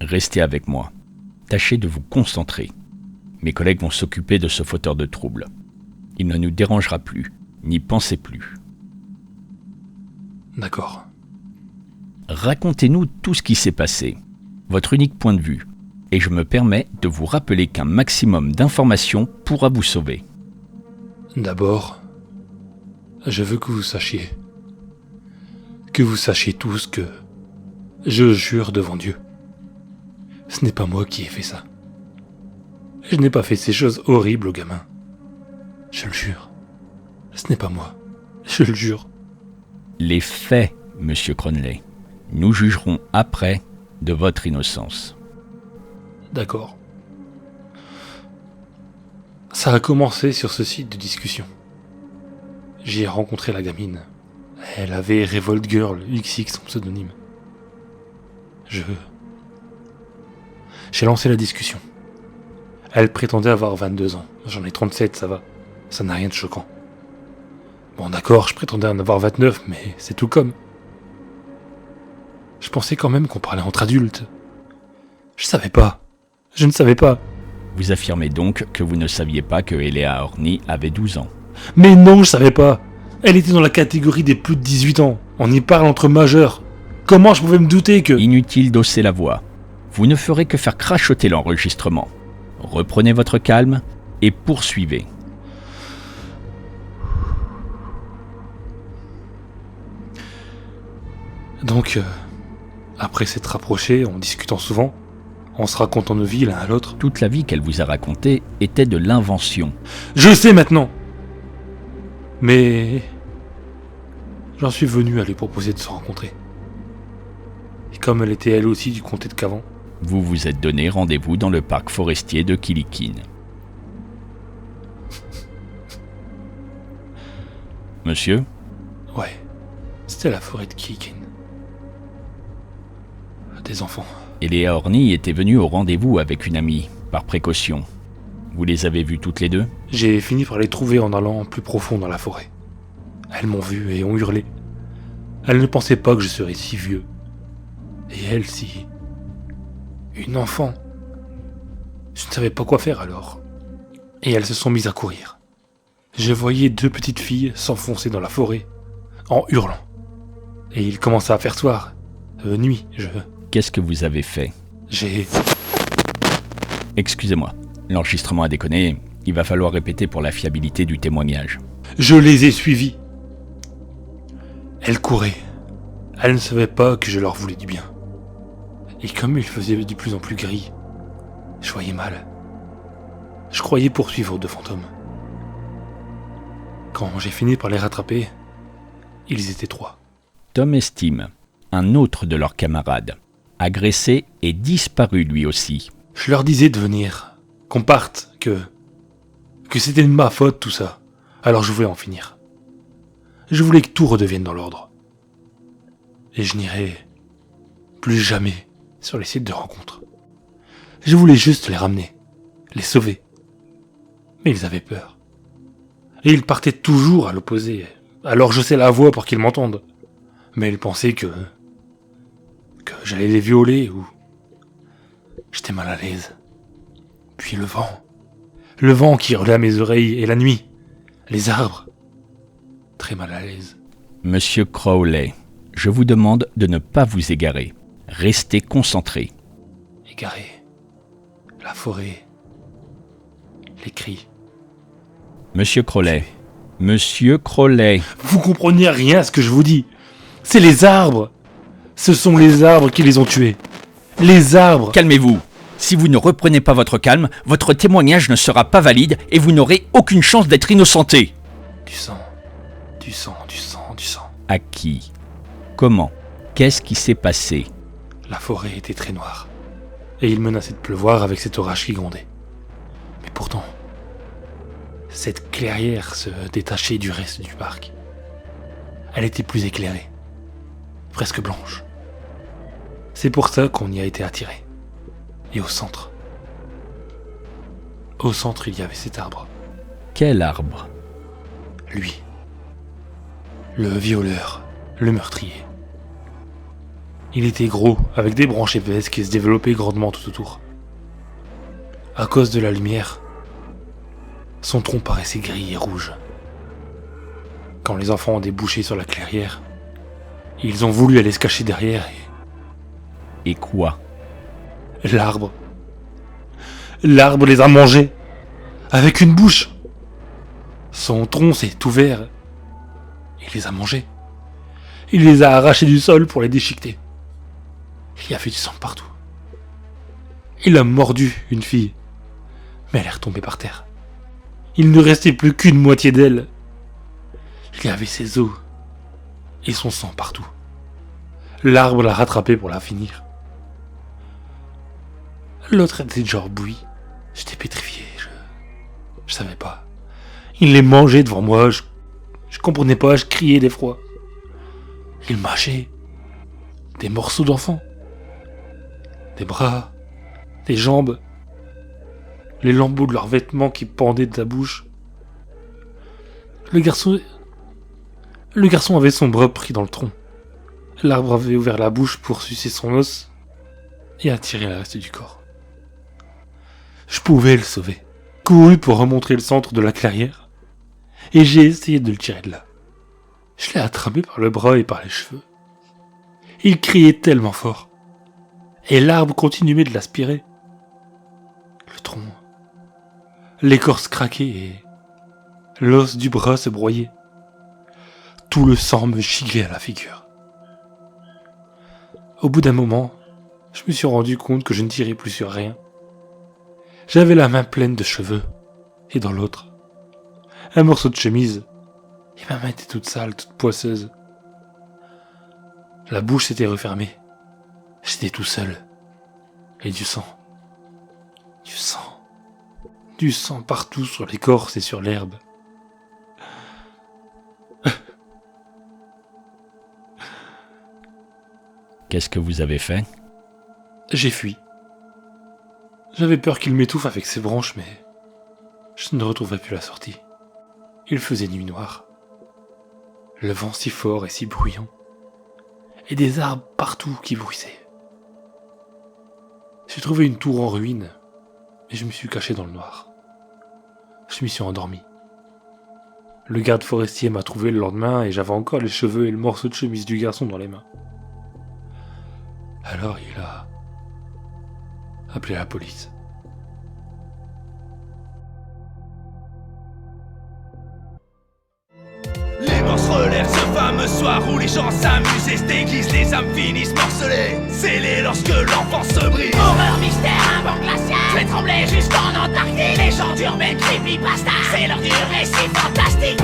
Restez avec moi. Tâchez de vous concentrer. Mes collègues vont s'occuper de ce fauteur de troubles. Il ne nous dérangera plus. N'y pensez plus. D'accord. Racontez-nous tout ce qui s'est passé. Votre unique point de vue. Et je me permets de vous rappeler qu'un maximum d'informations pourra vous sauver. D'abord, je veux que vous sachiez tous que je jure devant Dieu. Ce n'est pas moi qui ai fait ça. Je n'ai pas fait ces choses horribles aux gamins. Je le jure. Ce n'est pas moi. Je le jure. Les faits, Monsieur Cronley. Nous jugerons après de votre innocence. D'accord. Ça a commencé sur ce site de discussion. J'y ai rencontré la gamine. Elle avait Revolt Girl XX son pseudonyme. J'ai lancé la discussion. Elle prétendait avoir 22 ans. J'en ai 37, ça va. Ça n'a rien de choquant. Bon d'accord, je prétendais en avoir 29, mais c'est tout comme. Je pensais quand même qu'on parlait entre adultes. Je ne savais pas. Vous affirmez donc que vous ne saviez pas que Elea Horny avait 12 ans. Mais non, je savais pas. Elle était dans la catégorie des plus de 18 ans. On y parle entre majeurs. Comment je pouvais me douter que... Inutile d'hausser la voix. Vous ne ferez que faire crachoter l'enregistrement. Reprenez votre calme et poursuivez. Donc, après s'être rapprochés, en discutant souvent, en se racontant nos vies l'un à l'autre... Toute la vie qu'elle vous a racontée était de l'invention. Je sais maintenant. Mais... j'en suis venu à lui proposer de se rencontrer. Et comme elle était elle aussi du comté de Cavan... Vous vous êtes donné rendez-vous dans le parc forestier de Kilikin. Monsieur ? Ouais, c'était la forêt de Kilikin. Des enfants. Elea Horny était venue au rendez-vous avec une amie, par précaution. Vous les avez vus toutes les deux ? J'ai fini par les trouver en allant plus profond dans la forêt. Elles m'ont vu et ont hurlé. Elles ne pensaient pas que je serais si vieux. Et elle, si... une enfant. Je ne savais pas quoi faire alors. Et elles se sont mises à courir. Je voyais 2 petites filles s'enfoncer dans la forêt, en hurlant. Et il commença à faire soir. Nuit, Qu'est-ce que vous avez fait ? Excusez-moi, l'enregistrement a déconné. Il va falloir répéter pour la fiabilité du témoignage. Je les ai suivis. Elles couraient. Elles ne savaient pas que je leur voulais du bien. Et comme il faisait de plus en plus gris, je voyais mal. Je croyais poursuivre 2 fantômes. Quand j'ai fini par les rattraper, ils étaient 3. Tom estime, un autre de leurs camarades, agressé et disparu lui aussi. Je leur disais de venir, qu'on parte, que c'était de ma faute tout ça. Alors je voulais en finir. Je voulais que tout redevienne dans l'ordre. Et je n'irai plus jamais sur les sites de rencontres. Je voulais juste les ramener, les sauver. Mais ils avaient peur. Et ils partaient toujours à l'opposé. Alors je sais la voix pour qu'ils m'entendent. Mais ils pensaient que j'allais les violer ou... J'étais mal à l'aise. Puis le vent qui hurlait à mes oreilles et la nuit, les arbres, très mal à l'aise. Monsieur Crowley, je vous demande de ne pas vous égarer. Restez concentré. Égaré, la forêt, les cris. Monsieur Crowley, Vous comprenez rien à ce que je vous dis. C'est les arbres. Ce sont les arbres qui les ont tués. Les arbres. Calmez-vous. Si vous ne reprenez pas votre calme, votre témoignage ne sera pas valide et vous n'aurez aucune chance d'être innocenté. Du sang. À qui ? Comment ? Qu'est-ce qui s'est passé ? La forêt était très noire. Et il menaçait de pleuvoir avec cet orage qui grondait. Mais pourtant, cette clairière se détachait du reste du parc. Elle était plus éclairée. Presque blanche. C'est pour ça qu'on y a été attiré. Et au centre, il y avait cet arbre. Quel arbre ? Lui. Le violeur. Le meurtrier. Il était gros, avec des branches épaisses qui se développaient grandement tout autour. À cause de la lumière, son tronc paraissait gris et rouge. Quand les enfants ont débouché sur la clairière, ils ont voulu aller se cacher derrière Et quoi? et l'arbre les a mangés, avec une bouche. Son tronc s'est ouvert et les a mangés. Il les a arrachés du sol pour les déchiqueter. Il y avait du sang partout. Il a mordu une fille, mais elle est retombée par terre. Il ne restait plus qu'une moitié d'elle. Il y avait ses os et son sang partout. L'arbre l'a rattrapée pour la finir. L'autre était genre bouilli. J'étais pétrifié, je savais pas. Il les mangeait devant moi, je comprenais pas, je criais d'effroi. Il mâchait des morceaux d'enfants, des bras, des jambes, les lambeaux de leurs vêtements qui pendaient de la bouche. Le garçon avait son bras pris dans le tronc. L'arbre avait ouvert la bouche pour sucer son os et attirer le reste du corps. Je pouvais le sauver. Couru pour remontrer le centre de la clairière et j'ai essayé de le tirer de là. Je l'ai attrapé par le bras et par les cheveux. Il criait tellement fort et l'arbre continuait de l'aspirer. Le tronc, l'écorce craquait et l'os du bras se broyait. Tout le sang me giclait à la figure. Au bout d'un moment, je me suis rendu compte que je ne tirais plus sur rien. J'avais la main pleine de cheveux, et dans l'autre, un morceau de chemise, et ma main était toute sale, toute poisseuse. La bouche s'était refermée. J'étais tout seul. Et du sang. Du sang. Du sang partout sur l'écorce et sur l'herbe. Qu'est-ce que vous avez fait? J'ai fui. J'avais peur qu'il m'étouffe avec ses branches, mais je ne retrouvais plus la sortie. Il faisait nuit noire. Le vent si fort et si bruyant. Et des arbres partout qui bruissaient. J'ai trouvé une tour en ruine, et je me suis caché dans le noir. Je m'y suis endormi. Le garde forestier m'a trouvé le lendemain et j'avais encore les cheveux et le morceau de chemise du garçon dans les mains. Alors il a appelé la police. Les morses relèvent ce fameux soir où les gens s'amusent et se déguisent, les âmes finissent morcelées, scellées lorsque l'enfant se brise. Horreur, mystère, un vent glacial fait trembler jusqu'en Antarctique. Les gens d'urbaine creepypasta, c'est l'heure du récit fantastique.